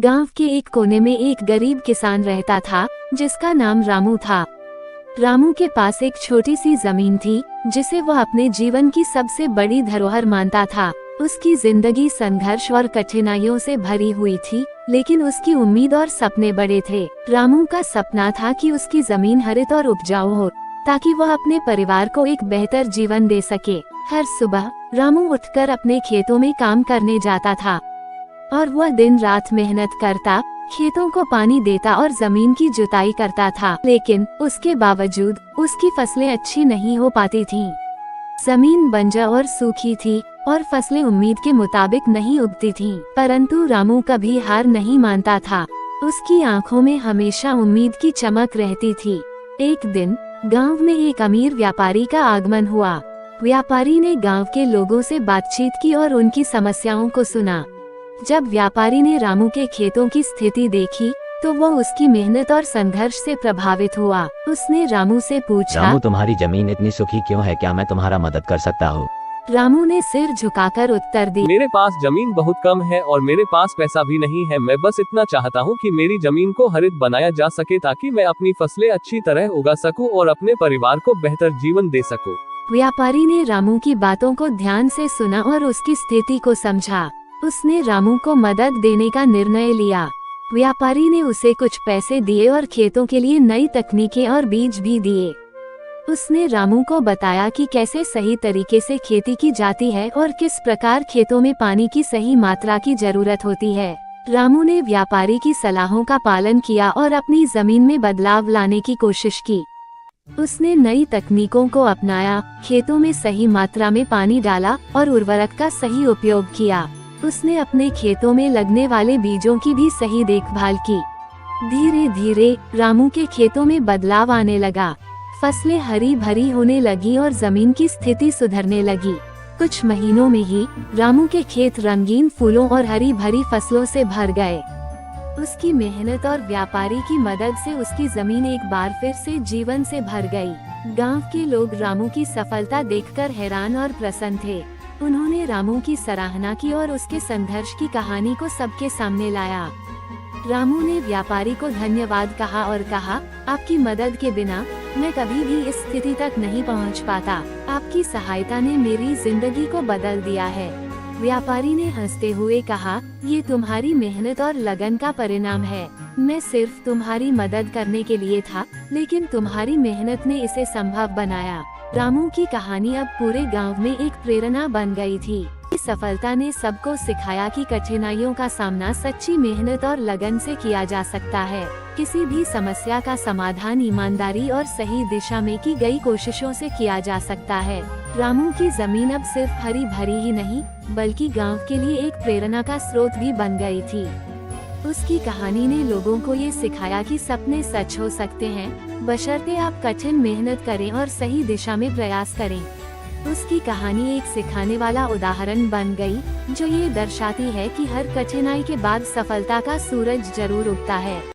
गांव के एक कोने में एक गरीब किसान रहता था जिसका नाम रामू था। रामू के पास एक छोटी सी जमीन थी जिसे वह अपने जीवन की सबसे बड़ी धरोहर मानता था। उसकी जिंदगी संघर्ष और कठिनाइयों से भरी हुई थी, लेकिन उसकी उम्मीद और सपने बड़े थे। रामू का सपना था कि उसकी जमीन हरित और उपजाऊ हो ताकि वह अपने परिवार को एक बेहतर जीवन दे सके। हर सुबह रामू उठकर अपने खेतों में काम करने जाता था और वह दिन रात मेहनत करता, खेतों को पानी देता और जमीन की जुताई करता था। लेकिन उसके बावजूद उसकी फसलें अच्छी नहीं हो पाती थीं। जमीन बंजर और सूखी थी और फसलें उम्मीद के मुताबिक नहीं उगती थीं। परंतु रामू कभी हार नहीं मानता था। उसकी आंखों में हमेशा उम्मीद की चमक रहती थी। एक दिन गांव में एक अमीर व्यापारी का आगमन हुआ। व्यापारी ने गांव के लोगों से बातचीत की और उनकी समस्याओं को सुना। जब व्यापारी ने रामू के खेतों की स्थिति देखी तो वह उसकी मेहनत और संघर्ष से प्रभावित हुआ। उसने रामू से पूछा, रामू, तुम्हारी जमीन इतनी सूखी क्यों है? क्या मैं तुम्हारा मदद कर सकता हूँ? रामू ने सिर झुकाकर उत्तर दिया, मेरे पास जमीन बहुत कम है और मेरे पास पैसा भी नहीं है। मैं बस इतना चाहता हूँ कि मेरी जमीन को हरित बनाया जा सके ताकि मैं अपनी फसलें अच्छी तरह उगा सकूं और अपने परिवार को बेहतर जीवन दे सकूं। व्यापारी ने रामू की बातों को ध्यान से सुना और उसकी स्थिति को समझा। उसने रामू को मदद देने का निर्णय लिया। व्यापारी ने उसे कुछ पैसे दिए और खेतों के लिए नई तकनीकें और बीज भी दिए। उसने रामू को बताया कि कैसे सही तरीके से खेती की जाती है और किस प्रकार खेतों में पानी की सही मात्रा की जरूरत होती है। रामू ने व्यापारी की सलाहों का पालन किया और अपनी जमीन में बदलाव लाने की कोशिश की। उसने नई तकनीकों को अपनाया, खेतों में सही मात्रा में पानी डाला और उर्वरक का सही उपयोग किया। उसने अपने खेतों में लगने वाले बीजों की भी सही देखभाल की। धीरे धीरे रामू के खेतों में बदलाव आने लगा। फसलें हरी भरी होने लगी और जमीन की स्थिति सुधरने लगी। कुछ महीनों में ही रामू के खेत रंगीन फूलों और हरी भरी फसलों से भर गए। उसकी मेहनत और व्यापारी की मदद से उसकी जमीन एक बार फिर से जीवन से भर गई। गांव के लोग रामू की सफलता देखकर हैरान और प्रसन्न थे। उन्होंने रामू की सराहना की और उसके संघर्ष की कहानी को सबके सामने लाया। रामू ने व्यापारी को धन्यवाद कहा और कहा, आपकी मदद के बिना मैं कभी भी इस स्थिति तक नहीं पहुंच पाता। आपकी सहायता ने मेरी जिंदगी को बदल दिया है। व्यापारी ने हंसते हुए कहा, ये तुम्हारी मेहनत और लगन का परिणाम है। मैं सिर्फ तुम्हारी मदद करने के लिए था, लेकिन तुम्हारी मेहनत ने इसे संभव बनाया। रामू की कहानी अब पूरे गांव में एक प्रेरणा बन गई थी। इस सफलता ने सबको सिखाया कि कठिनाइयों का सामना सच्ची मेहनत और लगन से किया जा सकता है। किसी भी समस्या का समाधान ईमानदारी और सही दिशा में की गई कोशिशों से किया जा सकता है। रामू की जमीन अब सिर्फ हरी भरी ही नहीं, बल्कि गांव के लिए एक प्रेरणा का स्रोत भी बन गई थी। उसकी कहानी ने लोगों को ये सिखाया कि सपने सच हो सकते हैं, बशर्ते आप कठिन मेहनत करें और सही दिशा में प्रयास करें। उसकी कहानी एक सिखाने वाला उदाहरण बन गई, जो ये दर्शाती है कि हर कठिनाई के बाद सफलता का सूरज जरूर उगता है।